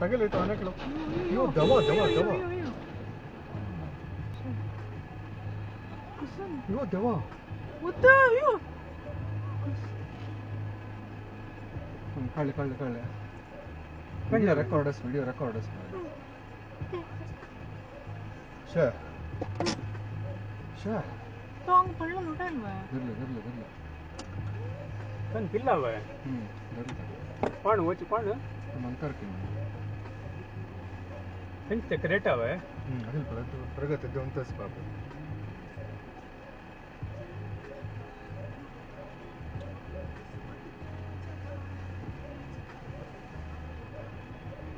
Tagal ito, anak lo. Yo, dawa. Yo, dawa. What you? ಕಳ್ಳೆ video recorders ಶೇ Tong palla hotel wa. ಗರ್ಲ Kan pilla wa. ಗರ್ಲ Paan wochi paan. ಮಂತಾರ್ಕಿನಿ Hen secreta wa. Adil ಪಳದು ಪ್ರಗತಿ ದೇವಂತಸ್ ಪಾಪ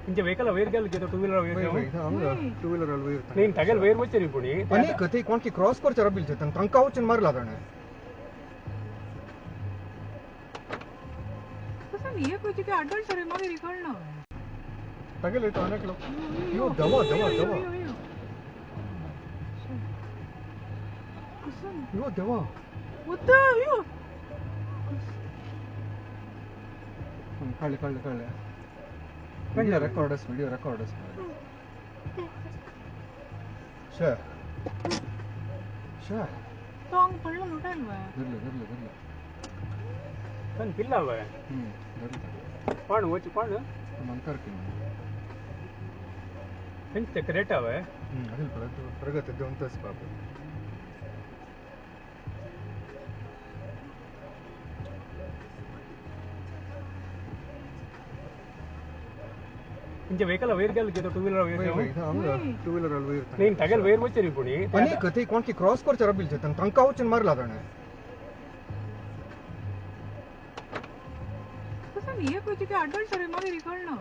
Inje vehicle aware gal ke to two wheeler aware ವೈ ke. ಹಂಗ two wheeler ಅಲ್ಲಿ ಇರ್ತಾನೆ Nin tagal where wochi puni. ಅನೇಕ ಕತೆ ಕೋನ್ಕಿ cross core ಚರ ಬಿಲ್ಚೆ ತಂಕ ಹುಚ್ಚನ್ ಮಾರ್ಲಾದಾನೆ Kasan ye kuch ke adult sare magi recall na. ತಗಲ್ ito, anak lo. Yo, dawa. Kasan Yo, dawa. what you? ಕಳ್ಳೆ video recorders ಶೇ Tong palla hotel wa. ಗರ್ಲ Kan pilla wa. ಗರ್ಲ Paan wochi paan. ಮಂತಾರ್ಕಿನಿ Hen secreta wa. Adil ಪಳದು ಪ್ರಗತಿ ದೇವಂತಸ್ ಪಾಪ Inje vehicle aware gal ke to two wheeler aware ವೈ ke. ಹಂಗ two wheeler ಅಲ್ಲಿ ಇರ್ತಾನೆ Nin tagal where wochi puni. ಅನೇಕ ಕತೆ ಕೋನ್ಕಿ cross core ಚರ ಬಿಲ್ಚೆ ತಂಕ ಹುಚ್ಚನ್ ಮಾರ್ಲಾದಾನೆ Kasan ye kuch ke adult sare magi recall na.